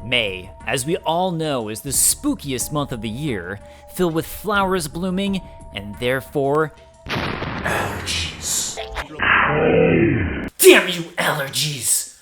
May, as we all know, is the spookiest month of the year, filled with flowers blooming, and therefore... allergies. Damn you, allergies!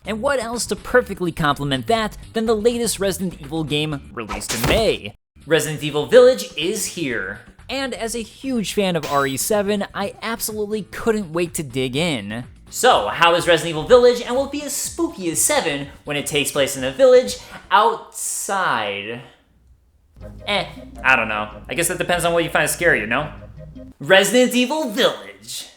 And what else to perfectly complement that than the latest Resident Evil game released in May? Resident Evil Village is here. And as a huge fan of RE7, I absolutely couldn't wait to dig in. So, how is Resident Evil Village, and will it be as spooky as 7 when it takes place in a village outside? I don't know. I guess that depends on what you find scary, you know? Resident Evil Village.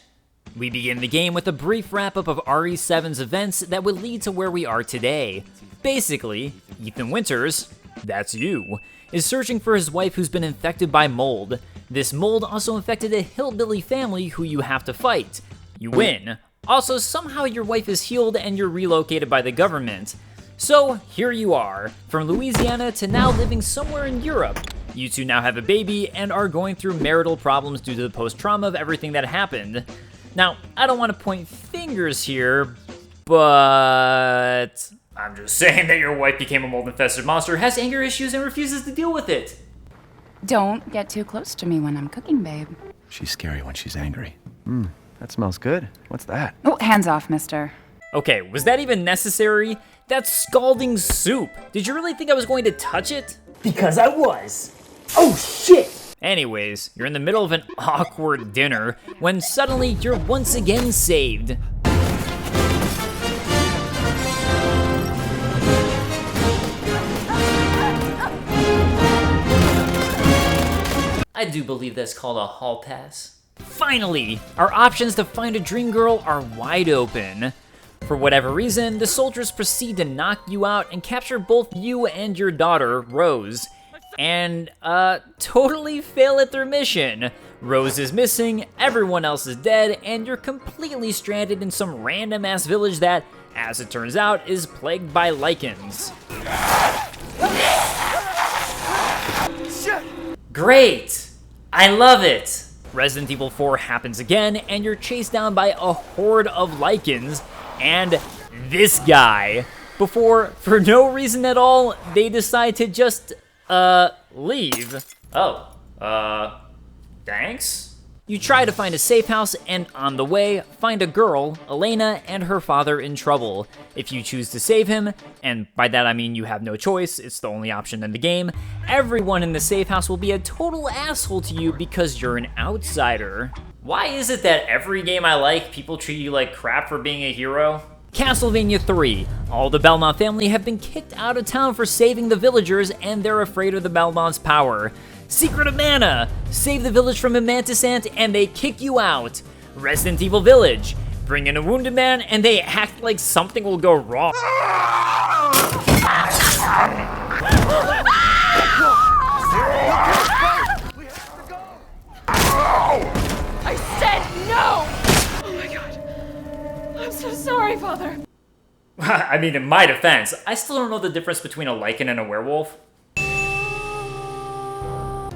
We begin the game with a brief wrap-up of RE7's events that would lead to where we are today. Basically, Ethan Winters, that's you, is searching for his wife who's been infected by mold. This mold also infected a hillbilly family who you have to fight. You win. Also, somehow your wife is healed and you're relocated by the government. So, here you are, from Louisiana to now living somewhere in Europe. You two now have a baby and are going through marital problems due to the post-trauma of everything that happened. Now, I don't want to point fingers here, but... I'm just saying that your wife became a mold-infested monster, has anger issues, and refuses to deal with it. Don't get too close to me when I'm cooking, babe. She's scary when she's angry. That smells good. What's that? Oh, hands off, mister. Okay, was that even necessary? That's scalding soup. Did you really think I was going to touch it? Because I was. Oh shit! Anyways, you're in the middle of an awkward dinner when suddenly you're once again saved. I do believe that's called a hall pass. Finally, our options to find a dream girl are wide open. For whatever reason, the soldiers proceed to knock you out and capture both you and your daughter, Rose, and totally fail at their mission. Rose is missing, everyone else is dead, and you're completely stranded in some random ass village that, as it turns out, is plagued by lichens. Great! I love it! Resident Evil 4 happens again, and you're chased down by a horde of lichens, and this guy, before, for no reason at all, they decide to just, leave. Oh, thanks? You try to find a safe house, and on the way, find a girl, Elena, and her father in trouble. If you choose to save him, and by that I mean you have no choice, it's the only option in the game, everyone in the safe house will be a total asshole to you because you're an outsider. Why is it that every game I like, people treat you like crap for being a hero? Castlevania 3. All the Belmont family have been kicked out of town for saving the villagers, and they're afraid of the Belmont's power. Secret of Mana! Save the village from a mantis ant, and they kick you out. Resident Evil Village. Bring in a wounded man, and they act like something will go wrong. I said no! Oh my god. I'm so sorry, Father. I mean, in my defense, I still don't know the difference between a lichen and a werewolf.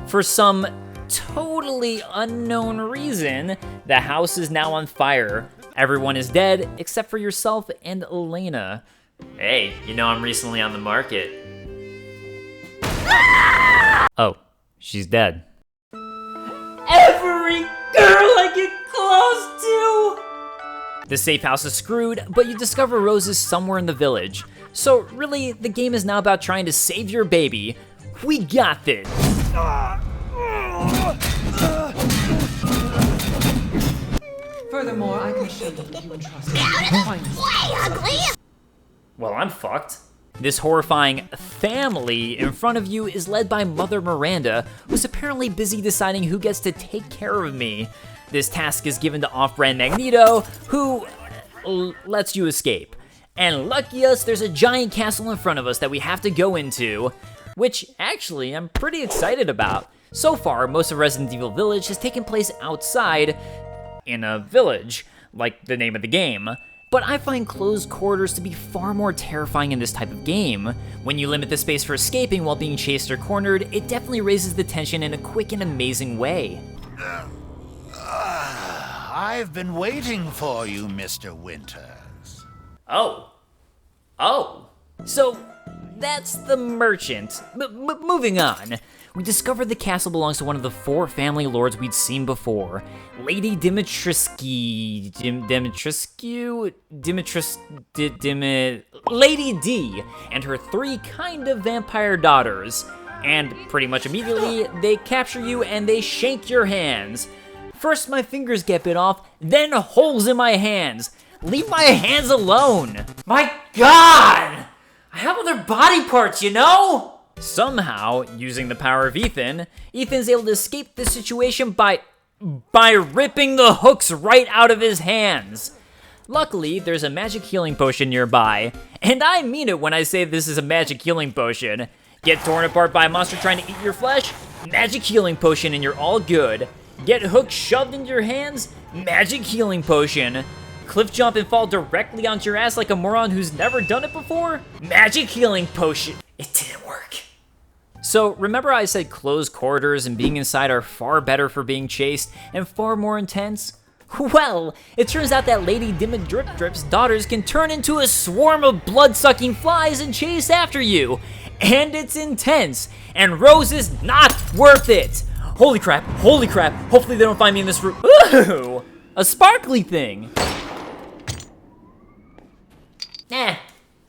For some totally unknown reason, the house is now on fire. Everyone is dead, except for yourself and Elena. Hey, you know I'm recently on the market. Oh, she's dead. Every girl I get close to! The safe house is screwed, but you discover Rose is somewhere in the village. So really, the game is now about trying to save your baby. We got this! Furthermore, I can show you that you entrust me with the finest. Well, I'm fucked. This horrifying family in front of you is led by Mother Miranda, who's apparently busy deciding who gets to take care of me. This task is given to off-brand Magneto, who lets you escape. And lucky us, there's a giant castle in front of us that we have to go into, which actually I'm pretty excited about. So far, most of Resident Evil Village has taken place outside, in a village, like the name of the game. But I find closed quarters to be far more terrifying in this type of game. When you limit the space for escaping while being chased or cornered, it definitely raises the tension in a quick and amazing way. I've been waiting for you, Mr. Winters. Oh. So, that's the merchant. Moving on. We discovered the castle belongs to one of the 4 family lords we'd seen before. Lady Lady D, and her 3 kind of vampire daughters. And pretty much immediately, they capture you and they shank your hands. First my fingers get bit off, then holes in my hands. Leave my hands alone. My God! I have other body parts, you know? Somehow, using the power of Ethan's able to escape this situation by ripping the hooks right out of his hands. Luckily, there's a magic healing potion nearby, and I mean it when I say this is a magic healing potion. Get torn apart by a monster trying to eat your flesh? Magic healing potion and you're all good. Get hooks shoved into your hands? Magic healing potion. Cliff jump and fall directly onto your ass like a moron who's never done it before? Magic healing potion. It didn't work. So, remember I said closed corridors and being inside are far better for being chased and far more intense? Well, it turns out that Lady Drip's daughters can turn into a swarm of blood-sucking flies and chase after you. And it's intense. And Rose is not worth it. Holy crap, hopefully they don't find me in this room. Ooh, a sparkly thing.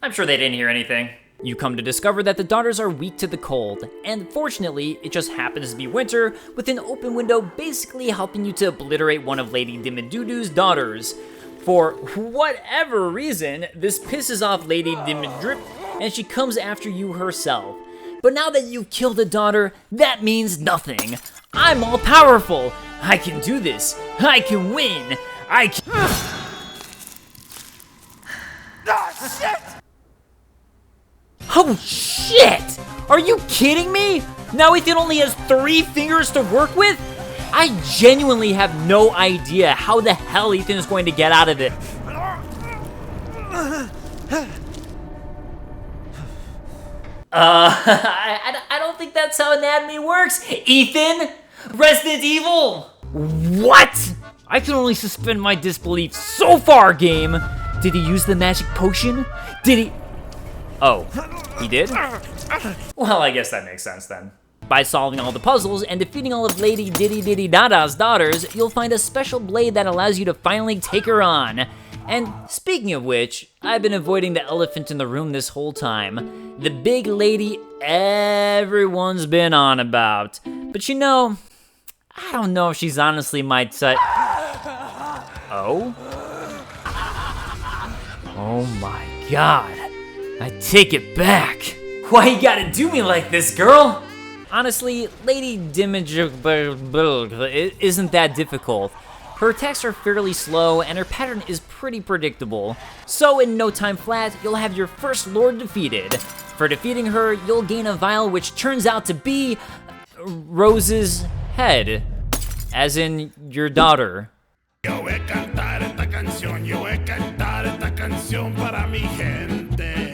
I'm sure they didn't hear anything. You come to discover that the daughters are weak to the cold, and fortunately, it just happens to be winter, with an open window basically helping you to obliterate one of Lady Dimmidudu's daughters. For whatever reason, this pisses off Lady Dimmidrip, and she comes after you herself. But now that you've killed a daughter, that means nothing. I'm all powerful. I can do this. I can win. I can... shit! Oh shit! Are you kidding me? Now Ethan only has 3 fingers to work with? I genuinely have no idea how the hell Ethan is going to get out of it. I don't think that's how anatomy works. Ethan? Resident Evil? What? I can only suspend my disbelief so far, game. Did he use the magic potion? Did he... Oh, he did? Well, I guess that makes sense then. By solving all the puzzles and defeating all of Lady Diddy Diddy Dada's daughters, you'll find a special blade that allows you to finally take her on. And speaking of which, I've been avoiding the elephant in the room this whole time. The big lady everyone's been on about. But you know, I don't know if she's honestly my type. Oh? Oh my God. I take it back. Why you gotta do me like this, girl? Honestly, Lady Dimage isn't that difficult. Her attacks are fairly slow, and her pattern is pretty predictable. So in no time flat, you'll have your first lord defeated. For defeating her, you'll gain a vial which turns out to be Rose's head, as in your daughter. Yo voy a cantar esta canción, yo voy a cantar esta canción para mi gente.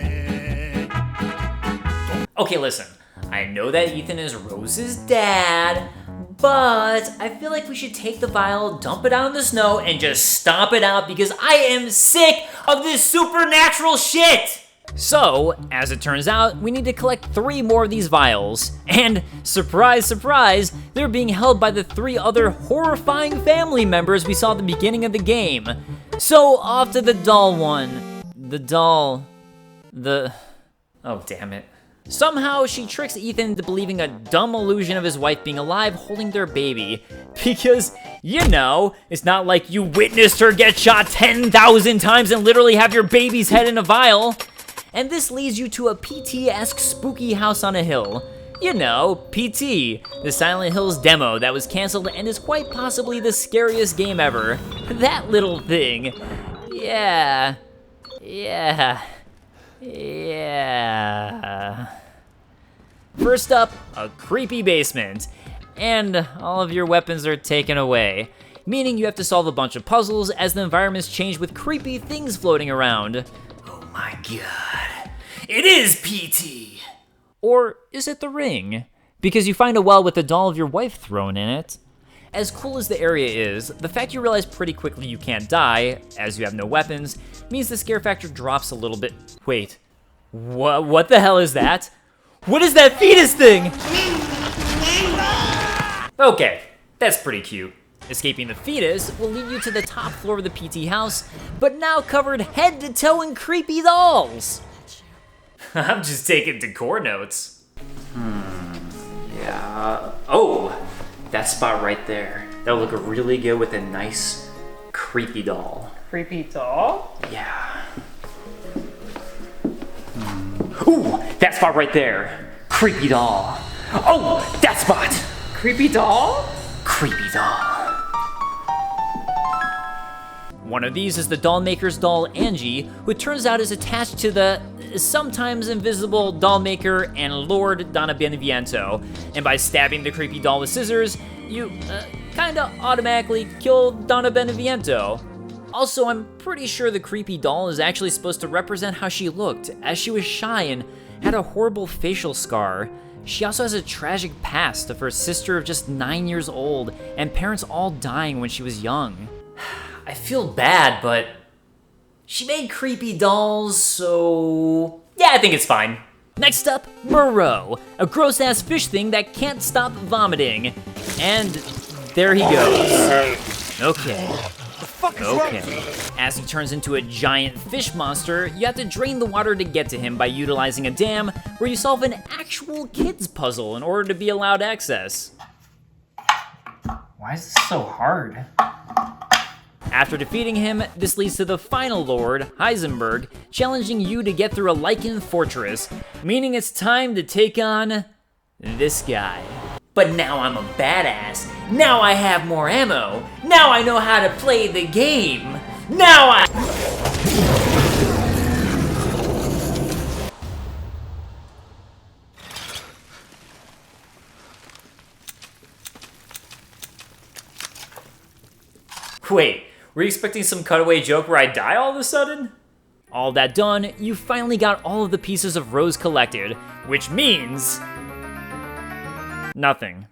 Okay, listen. I know that Ethan is Rose's dad, but I feel like we should take the vial, dump it out in the snow, and just stomp it out because I am sick of this supernatural shit! So, as it turns out, we need to collect 3 more of these vials. And, surprise, surprise, they're being held by the 3 other horrifying family members we saw at the beginning of the game. So, off to the doll one. Oh, damn it. Somehow, she tricks Ethan into believing a dumb illusion of his wife being alive holding their baby. Because, you know, it's not like you witnessed her get shot 10,000 times and literally have your baby's head in a vial. And this leads you to a PT-esque spooky house on a hill. You know, PT, the Silent Hills demo that was canceled and is quite possibly the scariest game ever. That little thing. Yeah. First up, a creepy basement. And all of your weapons are taken away. Meaning you have to solve a bunch of puzzles as the environment's changed with creepy things floating around. Oh my God. It is PT! Or is it the ring? Because you find a well with the doll of your wife thrown in it. As cool as the area is, the fact you realize pretty quickly you can't die, as you have no weapons, means the scare factor drops a little bit. Wait, What the hell is that? What is that fetus thing? Okay, that's pretty cute. Escaping the fetus will lead you to the top floor of the PT house, but now covered head to toe in creepy dolls. I'm just taking decor notes. Yeah. Oh, that spot right there. That would look really good with a nice creepy doll. Creepy doll? Yeah. Ooh, that spot right there. Creepy doll. Oh, that spot. Creepy doll? Creepy doll. One of these is the doll maker's doll, Angie, who it turns out is attached to the sometimes invisible doll maker and Lord Donna Beneviento. And by stabbing the creepy doll with scissors, you kinda automatically kill Donna Beneviento. Also, I'm pretty sure the creepy doll is actually supposed to represent how she looked, as she was shy and had a horrible facial scar. She also has a tragic past of her sister of just 9 years old and parents all dying when she was young. I feel bad, but she made creepy dolls, so yeah, I think it's fine. Next up, Murreau, a gross-ass fish thing that can't stop vomiting. And there he goes. Okay. As he turns into a giant fish monster, you have to drain the water to get to him by utilizing a dam where you solve an actual kid's puzzle in order to be allowed access. Why is this so hard? After defeating him, this leads to the final lord, Heisenberg, challenging you to get through a lichen fortress, meaning it's time to take on this guy. But now I'm a badass. Now I have more ammo. Now I know how to play the game. Now I... Wait, were you expecting some cutaway joke where I die all of a sudden? All that done, you finally got all of the pieces of Rose collected, which means... nothing.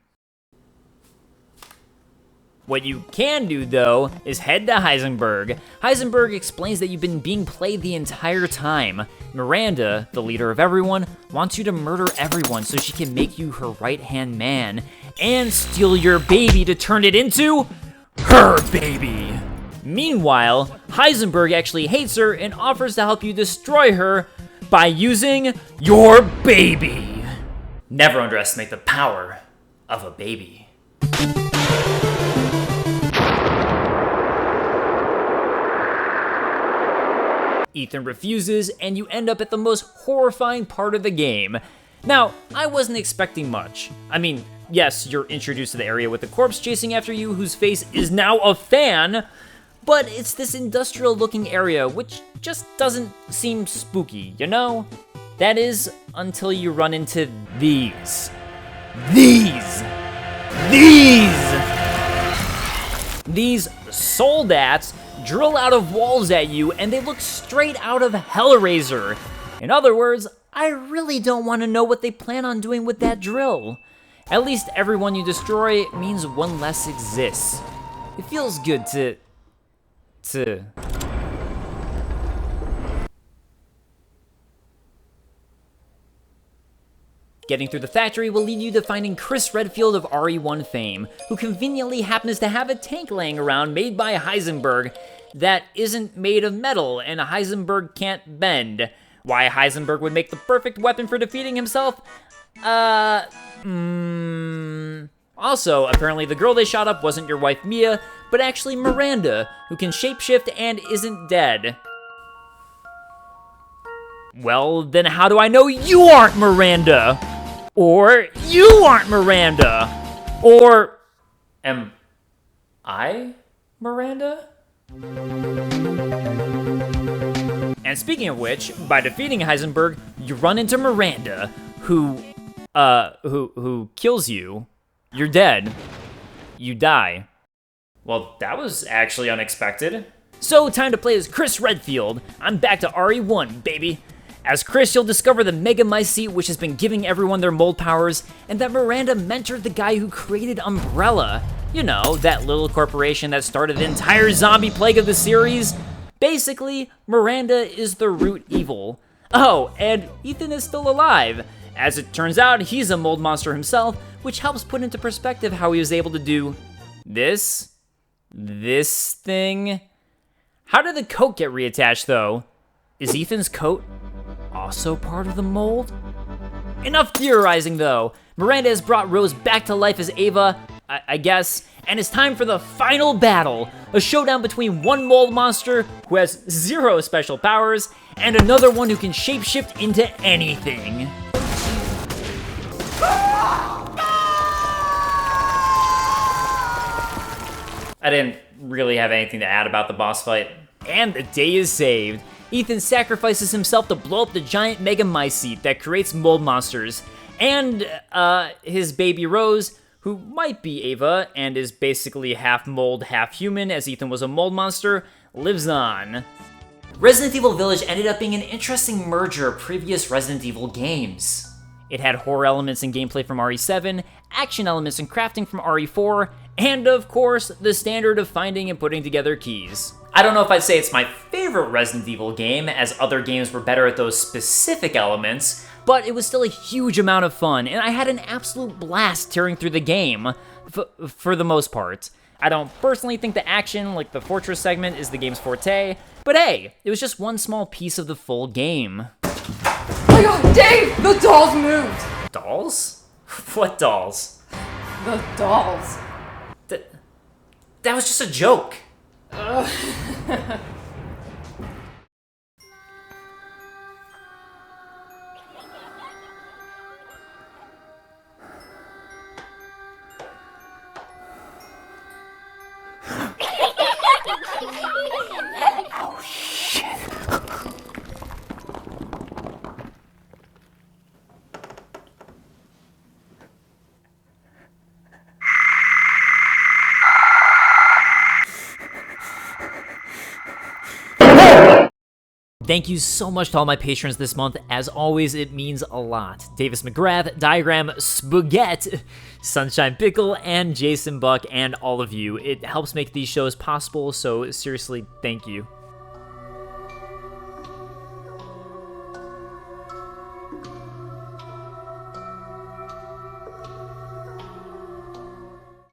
What you can do, though, is head to Heisenberg. Heisenberg explains that you've been being played the entire time. Miranda, the leader of everyone, wants you to murder everyone so she can make you her right-hand man and steal your baby to turn it into her baby. Meanwhile, Heisenberg actually hates her and offers to help you destroy her by using your baby. Never underestimate the power of a baby. Ethan refuses, and you end up at the most horrifying part of the game. Now, I wasn't expecting much. I mean, yes, you're introduced to the area with the corpse chasing after you, whose face is now a fan, but it's this industrial-looking area, which just doesn't seem spooky, you know? That is, until you run into these. These soldats drill out of walls at you, and they look straight out of Hellraiser. In other words, I really don't want to know what they plan on doing with that drill. At least everyone you destroy means one less exists. It feels good to... Getting through the factory will lead you to finding Chris Redfield of RE1 fame, who conveniently happens to have a tank laying around made by Heisenberg that isn't made of metal and Heisenberg can't bend. Why Heisenberg would make the perfect weapon for defeating himself? Also, apparently the girl they shot up wasn't your wife Mia, but actually Miranda, who can shapeshift and isn't dead. Well, then how do I know you aren't Miranda? Or you aren't Miranda? Or am I Miranda? And speaking of which, by defeating Heisenberg, you run into Miranda, who kills you. You're dead. You die. Well, that was actually unexpected. So, time to play as Chris Redfield. I'm back to RE1, baby. As Chris, you'll discover the Mega Mycete, which has been giving everyone their mold powers, and that Miranda mentored the guy who created Umbrella. You know, that little corporation that started the entire zombie plague of the series. Basically, Miranda is the root evil. Oh, and Ethan is still alive. As it turns out, he's a mold monster himself, which helps put into perspective how he was able to do this thing. How did the coat get reattached, though? Is Ethan's coat also part of the mold? Enough theorizing, though. Miranda has brought Rose back to life as Ava, I guess, and it's time for the final battle. A showdown between one mold monster who has 0 special powers and another one who can shapeshift into anything. I didn't really have anything to add about the boss fight. And the day is saved. Ethan sacrifices himself to blow up the giant mega mycete that creates mold monsters. And, his baby Rose, who might be Ava and is basically half mold, half human, as Ethan was a mold monster, lives on. Resident Evil Village ended up being an interesting merger of previous Resident Evil games. It had horror elements and gameplay from RE7, action elements and crafting from RE4, and of course, the standard of finding and putting together keys. I don't know if I'd say it's my favorite Resident Evil game, as other games were better at those specific elements, but it was still a huge amount of fun, and I had an absolute blast tearing through the game, for the most part. I don't personally think the action, like the Fortress segment, is the game's forte, but hey, it was just one small piece of the full game. Oh my god, Dave! The dolls moved! Dolls? What dolls? The dolls. That was just a joke. Oh, shit. Thank you so much to all my patrons this month. As always, it means a lot. Davis McGrath, Diagram Spooket, Sunshine Pickle, and Jason Buck, and all of you. It helps make these shows possible, so seriously, thank you.